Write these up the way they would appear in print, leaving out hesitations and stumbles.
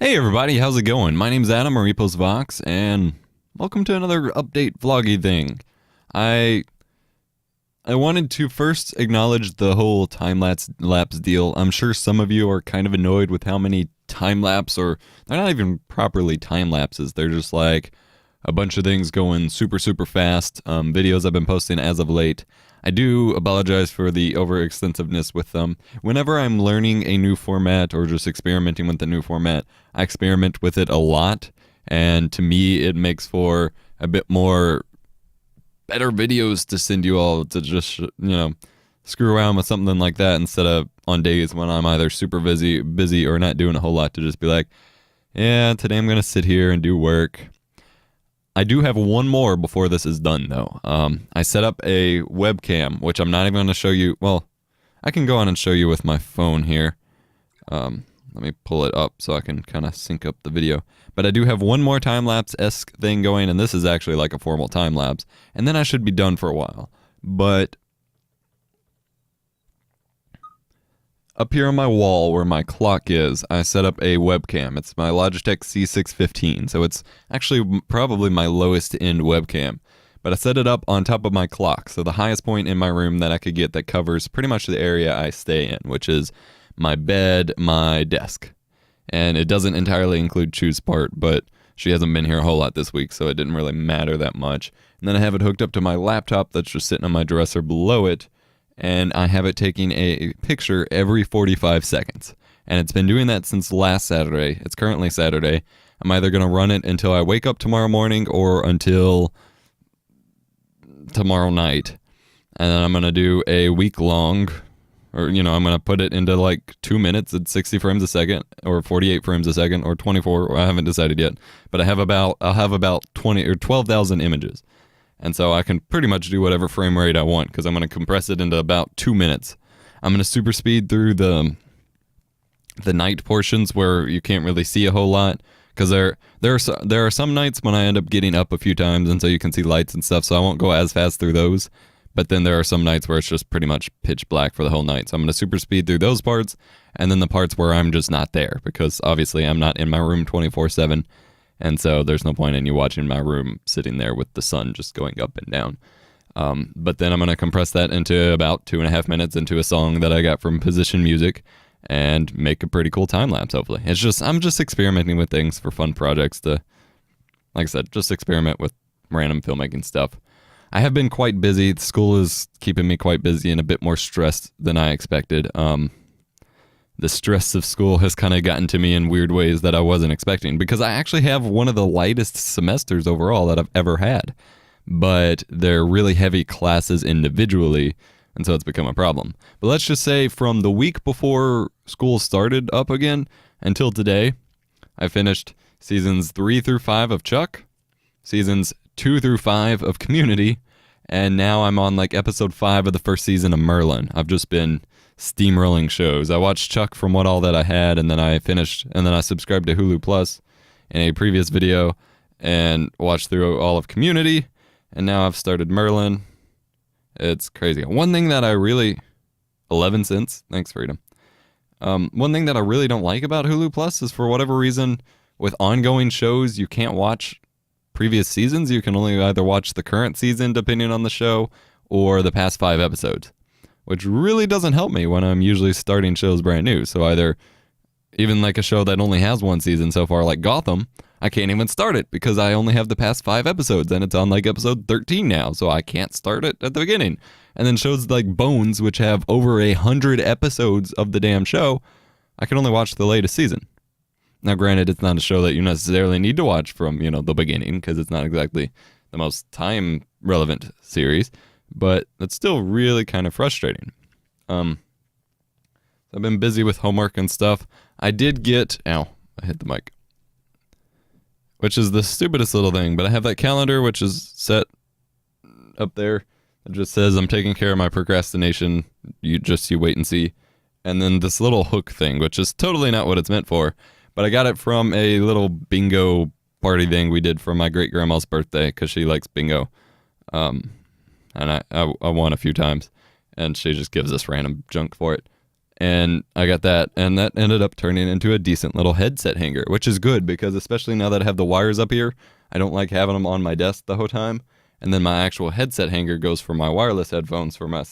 Hey everybody, how's it going? My name's Adam or Epos Vox, and welcome to another update vloggy thing. I wanted to first acknowledge the whole time lapse deal. I'm sure some of you are kind of annoyed with how many time lapse, or they're not even properly time lapses. They're just like a bunch of things going super fast. Videos I've been posting as of late. I do apologize for the overextensiveness with them. Whenever I'm learning a new format or just experimenting with a new format, I experiment with it a lot, and to me it makes for a bit more better videos to send you all to just, screw around with something like that instead of on days when I'm either super busy or not doing a whole lot, to just be like, yeah, today I'm going to sit here and do work. I do have one more before this is done, though. I set up a webcam, which I'm not even going to show you. Well, I can go on and show you with my phone here. Let me pull it up so I can kind of sync up the video. But I do have one more time-lapse-esque thing going, and this is actually like a formal time-lapse. And then I should be done for a while. But up here on my wall where my clock is, I set up a webcam. It's my Logitech C615, so it's actually probably my lowest end webcam. But I set it up on top of my clock, so the highest point in my room that I could get that covers pretty much the area I stay in, which is my bed, my desk. And it doesn't entirely include Chu's part, but she hasn't been here a whole lot this week, so it didn't really matter that much. And then I have it hooked up to my laptop that's just sitting on my dresser below it, and I have it taking a picture every 45 seconds. And it's been doing that since last Saturday. It's currently Saturday. I'm either going to run it until I wake up tomorrow morning or until tomorrow night. And then I'm going to do a week long, or, I'm going to put it into like 2 minutes at 60 frames a second, or 48 frames a second, or 24. I haven't decided yet. But I'll have about 20 or 12,000 images. And so I can pretty much do whatever frame rate I want, because I'm going to compress it into about 2 minutes. I'm going to super speed through the night portions where you can't really see a whole lot, because there are some nights when I end up getting up a few times, and so you can see lights and stuff, so I won't go as fast through those. But then there are some nights where it's just pretty much pitch black for the whole night. So I'm going to super speed through those parts, and then the parts where I'm just not there, because obviously I'm not in my room 24/7. And so there's no point in you watching my room sitting there with the sun just going up and down. But then I'm going to compress that into about 2.5 minutes into a song that I got from Position Music and make a pretty cool time lapse, hopefully. I'm just experimenting with things for fun projects to, like I said, just experiment with random filmmaking stuff. I have been quite busy. School is keeping me quite busy and a bit more stressed than I expected. The stress of school has kind of gotten to me in weird ways that I wasn't expecting, because I actually have one of the lightest semesters overall that I've ever had, but they're really heavy classes individually, and so it's become a problem. But let's just say from the week before school started up again until today, I finished seasons 3 through 5 of Chuck, seasons 2 through 5 of Community, and now I'm on like episode 5 of the first season of Merlin. I've just been steamrolling shows. I watched Chuck from what all that I had, and then I subscribed to Hulu Plus in a previous video and watched through all of Community, and now I've started Merlin. It's crazy. One thing that I really 11 cents. Thanks, Freedom. One thing that I really don't like about Hulu Plus is, for whatever reason, with ongoing shows, you can't watch previous seasons. You can only either watch the current season, depending on the show, or the past 5 episodes, which really doesn't help me when I'm usually starting shows brand new. So either, even like a show that only has 1 season so far, like Gotham, I can't even start it because I only have the past 5 episodes, and it's on like episode 13 now, so I can't start it at the beginning. And then shows like Bones, which have over 100 episodes of the damn show, I can only watch the latest season. Now, granted, it's not a show that you necessarily need to watch from, the beginning, because it's not exactly the most time-relevant series, but it's still really kind of frustrating. I've been busy with homework and stuff. I did get, I hit the mic, which is the stupidest little thing, but I have that calendar, which is set up there. It just says I'm taking care of my procrastination. You wait and see. And then this little hook thing, which is totally not what it's meant for, but I got it from a little bingo party thing we did for my great grandma's birthday, because she likes bingo. And I won a few times, and she just gives us random junk for it. And I got that, and that ended up turning into a decent little headset hanger, which is good because especially now that I have the wires up here, I don't like having them on my desk the whole time. And then my actual headset hanger goes for my wireless headphones for my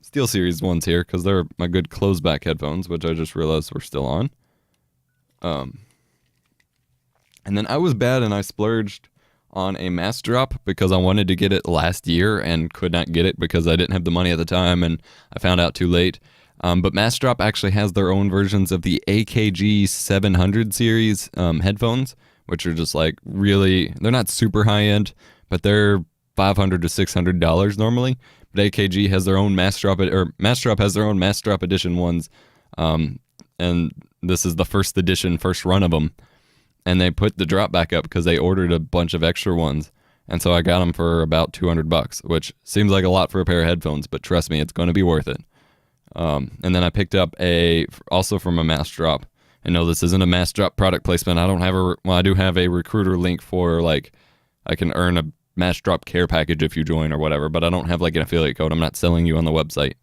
SteelSeries ones here, because they're my good close-back headphones, which I just realized were still on. And then I was bad and I splurged on a mass drop because I wanted to get it last year and could not get it because I didn't have the money at the time and I found out too late. But Mass Drop actually has their own versions of the AKG 700 series headphones, which are just like really, they're not super high end, but they're $500 to $600 normally. But AKG has their own Mass Drop, or Mass Drop has their own Mass Drop edition ones. And this is the first edition, first run of them. And they put the drop back up because they ordered a bunch of extra ones. And so I got them for about $200, which seems like a lot for a pair of headphones, but trust me, it's going to be worth it. And then I picked up also from a Mass Drop. I know this isn't a Mass Drop product placement. I don't have I do have a recruiter link for like, I can earn a Mass Drop care package if you join or whatever, but I don't have like an affiliate code. I'm not selling you on the website.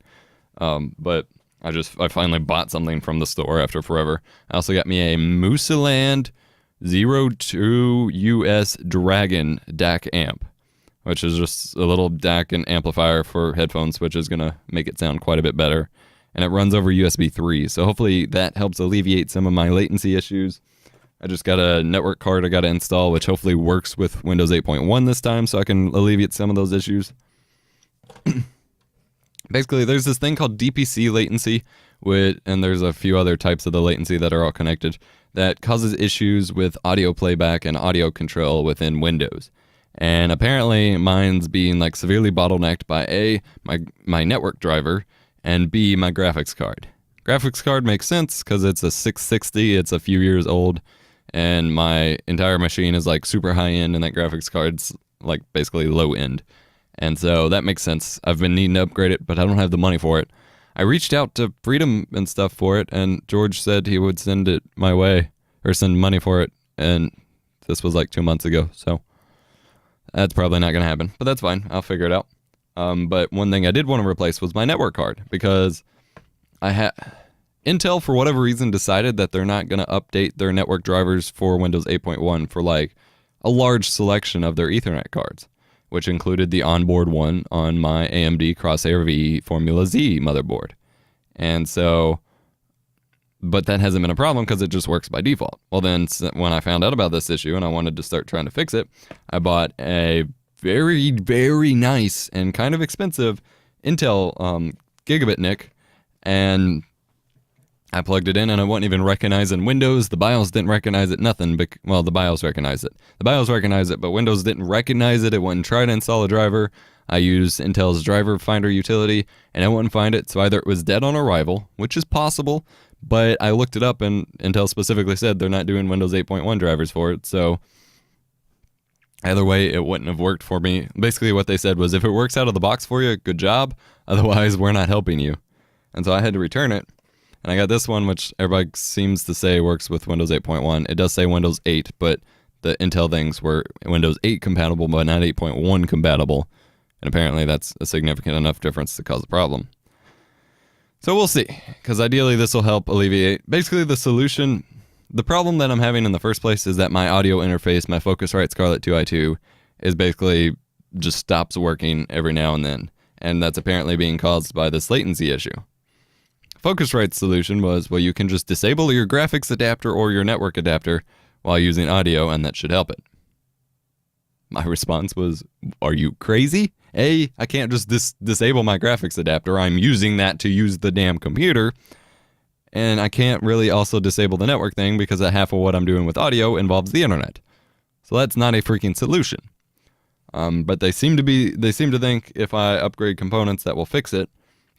But I finally bought something from the store after forever. I also got me a Mooseland 02 US Dragon DAC amp, which is just a little DAC and amplifier for headphones, which is going to make it sound quite a bit better. And it runs over USB 3, so hopefully that helps alleviate some of my latency issues. I just got a network card I got to install, which hopefully works with Windows 8.1 this time, so I can alleviate some of those issues. Basically, there's this thing called DPC latency, and there's a few other types of the latency that are all connected, that causes issues with audio playback and audio control within Windows. And apparently mine's being like severely bottlenecked by A, my network driver, and B, my graphics card. Graphics card makes sense because it's a 660, it's a few years old, and my entire machine is like super high end, and that graphics card's like basically low end. And so that makes sense. I've been needing to upgrade it, but I don't have the money for it. I reached out to Freedom and stuff for it, and George said he would send it my way, or send money for it, and this was like 2 months ago, so that's probably not going to happen, but that's fine. I'll figure it out. But one thing I did want to replace was my network card, because Intel, for whatever reason, decided that they're not going to update their network drivers for Windows 8.1 for like a large selection of their Ethernet cards, which included the onboard one on my AMD Crosshair V Formula Z motherboard. And so, but that hasn't been a problem because it just works by default. Well, then when I found out about this issue and I wanted to start trying to fix it, I bought a very, very nice and kind of expensive Intel gigabit NIC, and I plugged it in and I wouldn't even recognize in Windows. The BIOS didn't recognize it, nothing. Well, the BIOS recognized it. The BIOS recognized it, but Windows didn't recognize it. It wouldn't try to install a driver. I used Intel's driver finder utility, and it wouldn't find it. So either it was dead on arrival, which is possible, but I looked it up, and Intel specifically said they're not doing Windows 8.1 drivers for it. So either way, it wouldn't have worked for me. Basically, what they said was, if it works out of the box for you, good job. Otherwise, we're not helping you. And so I had to return it. And I got this one, which everybody seems to say works with Windows 8.1. It does say Windows 8, but the Intel things were Windows 8 compatible, but not 8.1 compatible. And apparently that's a significant enough difference to cause a problem. So we'll see, because ideally this will help alleviate. Basically the solution, the problem that I'm having in the first place is that my audio interface, my Focusrite Scarlett 2i2, is basically just stops working every now and then. And that's apparently being caused by this latency issue. Focusrite's solution was, well, you can just disable your graphics adapter or your network adapter while using audio, and that should help it. My response was, are you crazy? A, I can't just disable my graphics adapter. I'm using that to use the damn computer. And I can't really also disable the network thing because half of what I'm doing with audio involves the internet. So that's not a freaking solution. But they seem to think if I upgrade components that will fix it.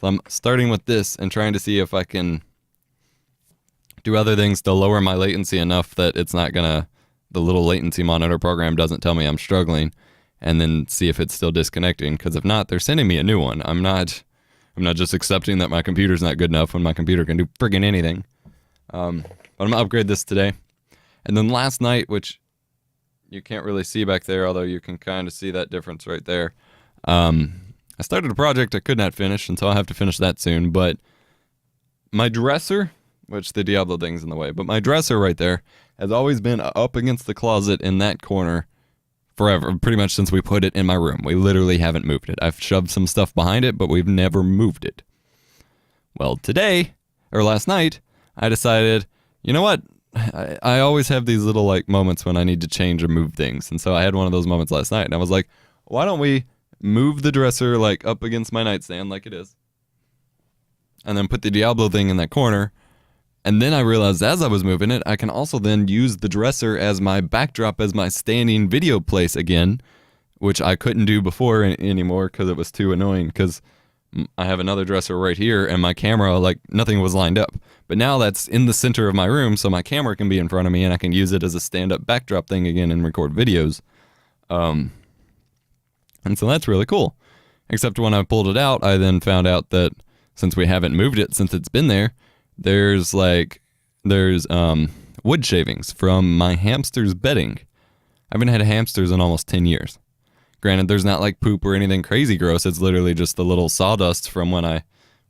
So I'm starting with this and trying to see if I can do other things to lower my latency enough that it's not gonna, the little latency monitor program doesn't tell me I'm struggling, and then see if it's still disconnecting. Because if not, they're sending me a new one. I'm not just accepting that my computer's not good enough when my computer can do friggin' anything. But I'm gonna upgrade this today. And then last night, which you can't really see back there, although you can kind of see that difference right there. I started a project I could not finish, and so I'll have to finish that soon, but my dresser, which the Diablo thing's in the way, but my dresser right there has always been up against the closet in that corner forever, pretty much since we put it in my room. We literally haven't moved it. I've shoved some stuff behind it, but we've never moved it. Well, today, or last night, I decided, you know what? I always have these little like moments when I need to change or move things. And so I had one of those moments last night, and I was like, why don't we move the dresser like up against my nightstand like it is, and then put the Diablo thing in that corner. And then I realized as I was moving it, I can also then use the dresser as my backdrop, as my standing video place again, which I couldn't do before anymore because it was too annoying, because I have another dresser right here and my camera, like nothing was lined up. But now that's in the center of my room, so my camera can be in front of me and I can use it as a stand-up backdrop thing again and record videos. And so that's really cool. Except when I pulled it out, I then found out that since we haven't moved it since it's been there, there's wood shavings from my hamster's bedding. I haven't had hamsters in almost 10 years. Granted, there's not like poop or anything crazy gross. It's literally just the little sawdust from when I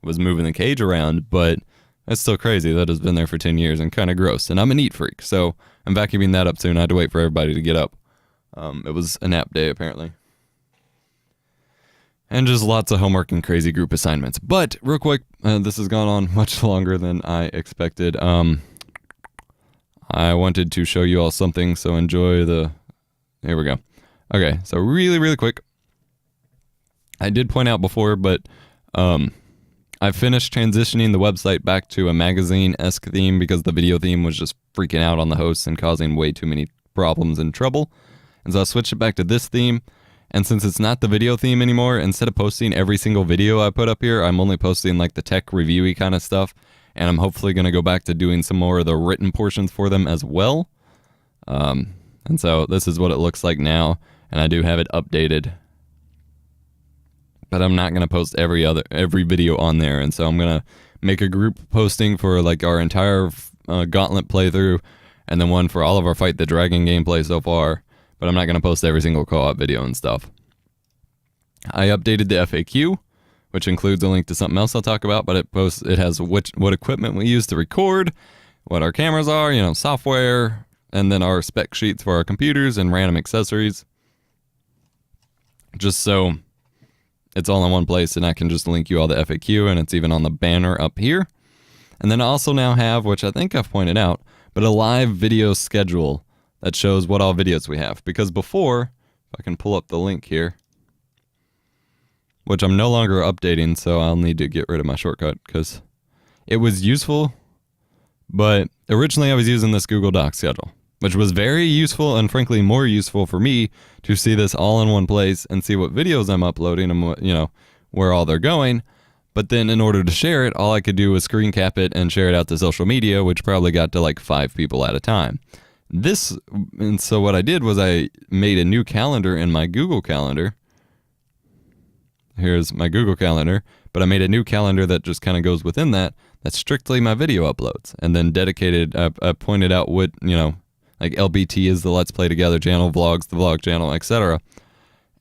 was moving the cage around, but it's still crazy that it's been there for 10 years and kind of gross. And I'm a neat freak, so I'm vacuuming that up soon. I had to wait for everybody to get up. It was a nap day, apparently. And just lots of homework and crazy group assignments. But real quick, this has gone on much longer than I expected. I wanted to show you all something, so enjoy the... Here we go. Okay, so really, really quick. I did point out before, but I finished transitioning the website back to a magazine-esque theme because the video theme was just freaking out on the hosts and causing way too many problems and trouble. And so I switched it back to this theme. And since it's not the video theme anymore, instead of posting every single video I put up here, I'm only posting like the tech review-y kind of stuff. And I'm hopefully going to go back to doing some more of the written portions for them as well. And so this is what it looks like now. And I do have it updated. But I'm not going to post every video on there. And so I'm going to make a group posting for like our entire Gauntlet playthrough. And then one for all of our Fight the Dragon gameplay so far. But I'm not going to post every single co-op video and stuff. I updated the FAQ, which includes a link to something else I'll talk about, but it has what equipment we use to record, what our cameras are, software, and then our spec sheets for our computers and random accessories. Just so it's all in one place and I can just link you all the FAQ, and it's even on the banner up here. And then I also now have, which I think I've pointed out, but a live video schedule that shows what all videos we have. Because before, if I can pull up the link here, which I'm no longer updating, so I'll need to get rid of my shortcut because it was useful, but originally I was using this Google Docs schedule, which was very useful and frankly more useful for me to see this all in one place and see what videos I'm uploading and where all they're going. But then in order to share it, all I could do was screen cap it and share it out to social media, which probably got to like 5 people at a time. And so what I did was I made a new calendar in my Google Calendar. Here's my Google Calendar, but I made a new calendar that just kind of goes within that. That's strictly my video uploads. And then dedicated, I pointed out what, like LBT is the Let's Play Together channel, vlogs, the vlog channel, etc.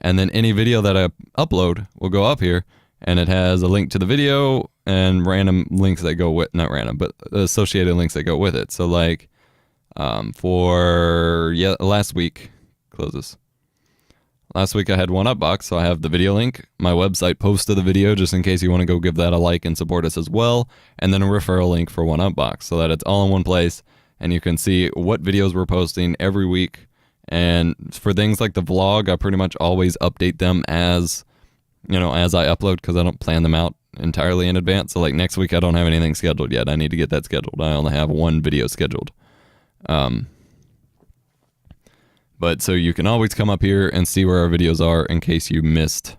And then any video that I upload will go up here, and it has a link to the video and random links that go with, not random, but associated links that go with it. So like, last week, closes. Last week I had One Up Box, so I have the video link, my website post of the video, just in case you want to go give that a like and support us as well, and then a referral link for One Up Box, so that it's all in one place, and you can see what videos we're posting every week. And for things like the vlog, I pretty much always update them as I upload, because I don't plan them out entirely in advance. So like next week I don't have anything scheduled yet. I need to get that scheduled. I only have one video scheduled. But so you can always come up here and see where our videos are in case you missed,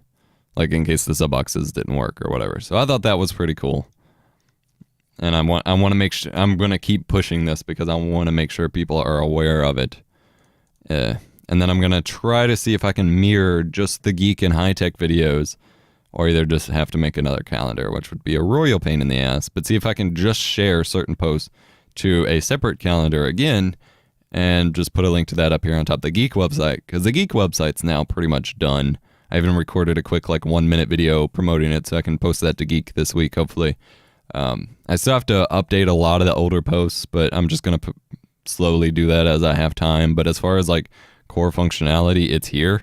like in case the sub boxes didn't work or whatever. So I thought that was pretty cool. And I want to make sure, I'm going to keep pushing this because I want to make sure people are aware of it. And then I'm going to try to see if I can mirror just the geek and high-tech videos, or either just have to make another calendar, which would be a royal pain in the ass, but see if I can just share certain posts to a separate calendar again, and just put a link to that up here on top of the Geek website, because the Geek website's now pretty much done. I even recorded a quick 1-minute video promoting it, so I can post that to Geek this week, hopefully. I still have to update a lot of the older posts, but I'm just going to slowly do that as I have time. But as far as like core functionality, it's here.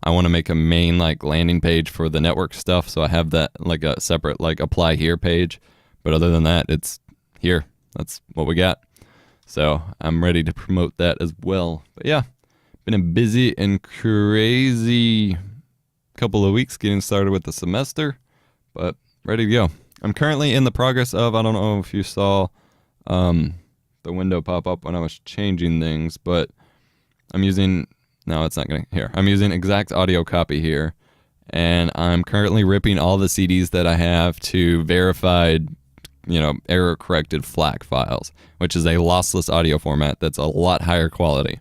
I want to make a main like landing page for the network stuff, so I have that like a separate like apply here page. But other than that, it's here. That's what we got. So I'm ready to promote that as well. But yeah, been a busy and crazy couple of weeks getting started with the semester, but ready to go. I'm currently in the progress of, I don't know if you saw the window pop up when I was changing things, but I'm using, no, it's not going to, here. I'm using Exact Audio Copy here, and I'm currently ripping all the CDs that I have to verified, error-corrected FLAC files, which is a lossless audio format that's a lot higher quality.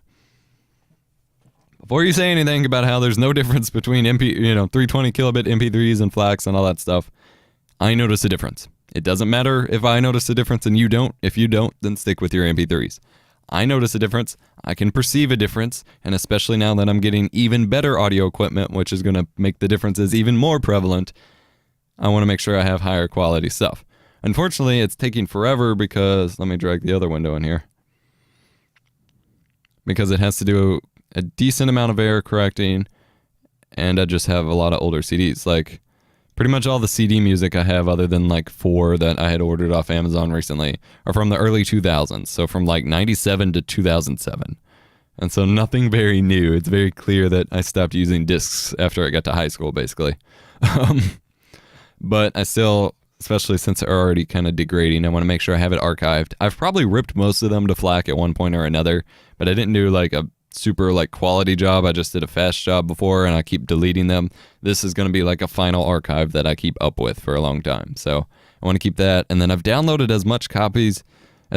Before you say anything about how there's no difference between 320 kilobit MP3s and FLACs and all that stuff, I notice a difference. It doesn't matter if I notice a difference and you don't. If you don't, then stick with your MP3s. I notice a difference. I can perceive a difference, and especially now that I'm getting even better audio equipment, which is going to make the differences even more prevalent, I want to make sure I have higher quality stuff. Unfortunately, it's taking forever because, let me drag the other window in here, because it has to do a decent amount of error correcting, and I just have a lot of older CDs. Like, pretty much all the CD music I have, other than like 4 that I had ordered off Amazon recently, are from the early 2000s. So from like 97 to 2007. And so nothing very new. It's very clear that I stopped using discs after I got to high school, basically. But I still, especially since they're already kind of degrading, I want to make sure I have it archived. I've probably ripped most of them to FLAC at one point or another, but I didn't do like a super like quality job. I just did a fast job before, and I keep deleting them. This is going to be like a final archive that I keep up with for a long time. So I want to keep that. And then I've downloaded as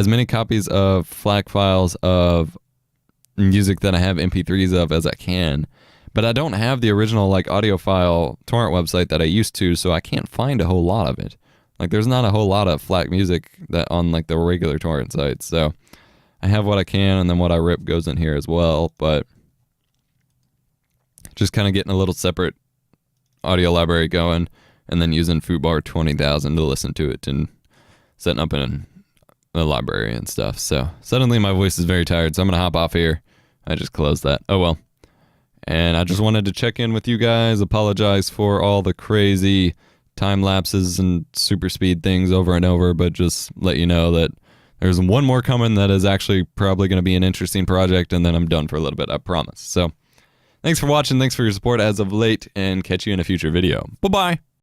many copies of FLAC files of music that I have MP3s of as I can. But I don't have the original like audiophile torrent website that I used to, so I can't find a whole lot of it. Like, there's not a whole lot of FLAC music that on like the regular torrent sites. So I have what I can, and then what I rip goes in here as well, but just kind of getting a little separate audio library going, and then using Foobar 20,000 to listen to it and setting up in the library and stuff. So suddenly my voice is very tired, so I'm going to hop off here. I just closed that. Oh well. And I just wanted to check in with you guys, apologize for all the crazy time lapses and super speed things over and over, but just let you know that there's one more coming that is actually probably going to be an interesting project, and then I'm done for a little bit, I promise. So thanks for watching, thanks for your support as of late, and catch you in a future video. Bye-bye!